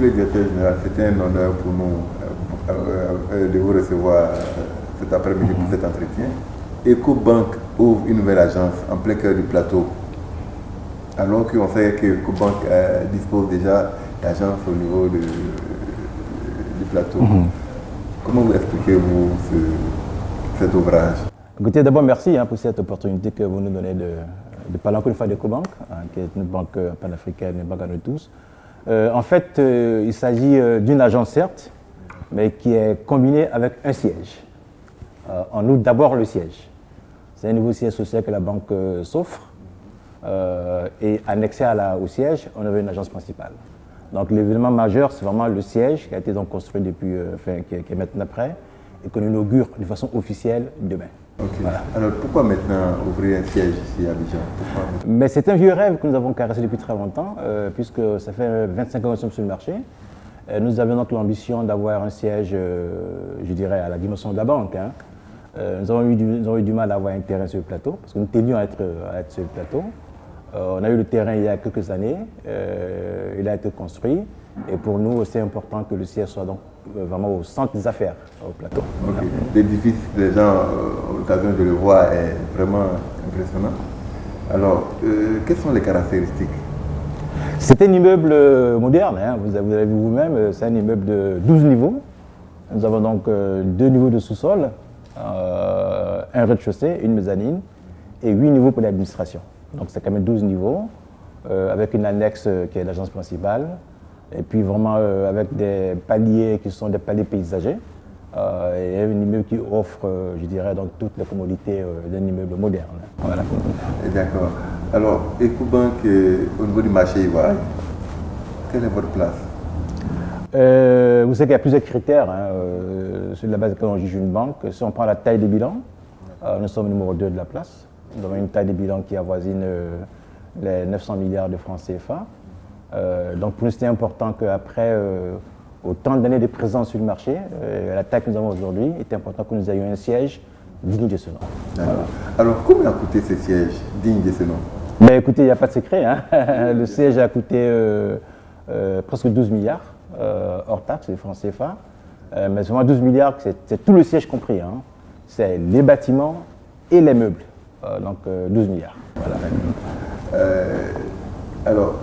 Monsieur le directeur général, c'était un honneur pour nous de vous recevoir cet après-midi pour cet entretien. EcoBank ouvre une nouvelle agence en plein cœur du plateau, alors qu'on sait que EcoBank dispose déjà d'agences au niveau du plateau. Comment vous expliquez-vous cet ouvrage? Écoutez, d'abord, merci pour cette opportunité que vous nous donnez de parler encore une fois d'EcoBank, qui est une banque panafricaine, une banque à nous tous. En fait, il s'agit d'une agence, certes, mais qui est combinée avec un siège. En outre, d'abord le siège. C'est un nouveau siège social que la banque s'offre. Et annexé au siège, on avait une agence principale. Donc l'événement majeur, c'est vraiment le siège qui a été donc construit depuis, qui est maintenant prêt et qu'on inaugure de façon officielle demain. Okay. Voilà. Alors pourquoi maintenant ouvrir un siège ici à Abidjan? Mais c'est un vieux rêve que nous avons caressé depuis très longtemps, puisque ça fait 25 ans que nous sommes sur le marché. Nous avions donc l'ambition d'avoir un siège, je dirais, à la dimension de la banque. Nous avons eu du mal à avoir un terrain sur le plateau, parce que nous tenions à être sur le plateau. On a eu le terrain il y a quelques années, il a été construit, et pour nous, c'est important que le siège soit donc vraiment au centre des affaires, au plateau. Okay. L'édifice, les gens ont l'occasion de le voir, est vraiment impressionnant. Alors, quelles sont les caractéristiques? C'est un immeuble moderne, vous avez vu vous-même, c'est un immeuble de 12 niveaux. Nous avons donc 2 niveaux de sous-sol, un rez-de-chaussée, une mezzanine, et 8 niveaux pour l'administration. Donc c'est quand même 12 niveaux, avec une annexe qui est l'agence principale, et puis vraiment avec des paliers qui sont des paliers paysagers, et un immeuble qui offre, je dirais, donc toutes les commodités d'un immeuble moderne. Voilà. D'accord. Alors, EcoBank, au niveau du marché ivoirien, quelle est votre place? Vous savez qu'il y a plusieurs critères sur la base de quand on juge une banque. Si on prend la taille des bilans, nous sommes numéro 2 de la place. Nous avons une taille des bilans qui avoisine les 900 milliards de francs CFA. Donc pour nous, c'était important qu'après autant d'années de présence sur le marché, la taille que nous avons aujourd'hui, il était important que nous ayons un siège digne de ce nom. Voilà. Alors, combien a coûté ce siège digne de ce nom? Mais écoutez, il n'y a pas de secret. Le siège a coûté presque 12 milliards, hors taxes, les francs CFA. Mais vraiment 12 milliards, c'est tout le siège compris. C'est les bâtiments et les meubles. Donc 12 milliards. Voilà. Alors,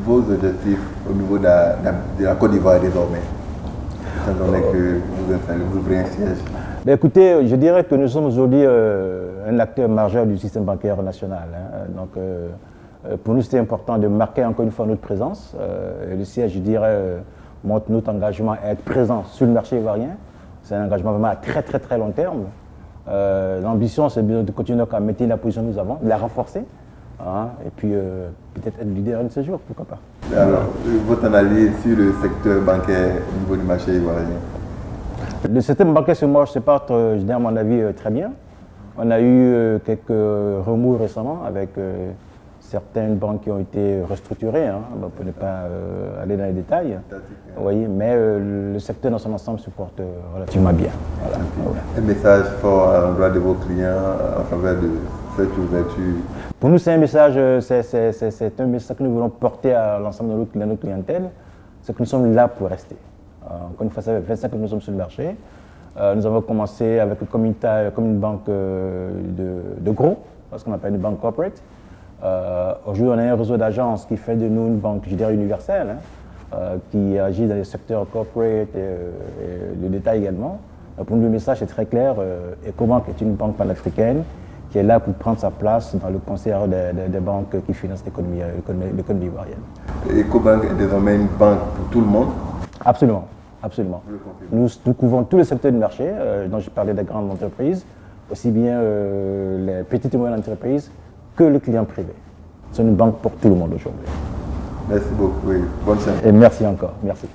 vos objectifs au niveau de la Côte d'Ivoire désormais, étant donné que vous ouvrez un siège? Ben écoutez, je dirais que nous sommes aujourd'hui un acteur majeur du système bancaire national. Donc pour nous, c'était important de marquer encore une fois notre présence. Le siège, je dirais, montre notre engagement à être présent sur le marché ivoirien. C'est un engagement vraiment à très très très long terme. L'ambition, c'est de continuer à maintenir la position que nous avons, de la renforcer, et puis peut-être être leader un de ces jours, pourquoi pas. Alors, votre analyse sur le secteur bancaire au niveau du marché ivoirien? Le système bancaire sur moi, se porte, je dis à mon avis, très bien. On a eu quelques remous récemment avec certaines banques qui ont été restructurées, pour ne pas aller dans les détails. Vous voyez, mais le secteur dans son ensemble se porte relativement bien. Voilà. Un message fort à l'endroit de vos clients en faveur de cette ouverture? Pour nous, c'est un message, c'est un message que nous voulons porter à l'ensemble de notre clientèle, c'est que nous sommes là pour rester. Encore une fois, ça fait 25 ans que nous sommes sur le marché. Nous avons commencé avec comme une banque de gros, ce qu'on appelle une banque corporate. Aujourd'hui, on a un réseau d'agences qui fait de nous une banque, je dirais, universelle, qui agit dans les secteurs corporate et le détail également. Pour nous, le message est très clair. EcoBank est une banque panafricaine qui est là pour prendre sa place dans le concert des banques qui financent l'économie ivoirienne. EcoBank est désormais une banque pour tout le monde? Absolument. Absolument. Nous couvrons tous les secteurs du marché, dont je parlais des grandes entreprises, aussi bien les petites et moyennes entreprises que le client privé. C'est une banque pour tout le monde aujourd'hui. Merci beaucoup. Oui. Bonne chance. Et merci encore. Merci.